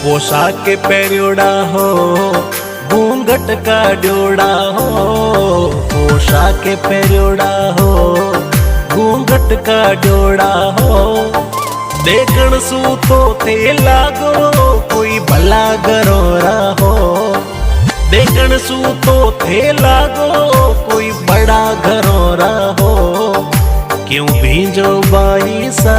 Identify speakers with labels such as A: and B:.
A: पोशाक के पेरियोड़ा हो घूंघट का ड्योड़ा हो, पोशाक के पेरियोड़ा हो घूंघट का ड्योड़ा हो। देखण सू तो थे लागो कोई भला गरोरा हो, देखण सू तो थे लागो कोई बड़ा घरोरा हो। क्यों भींजो बाई सा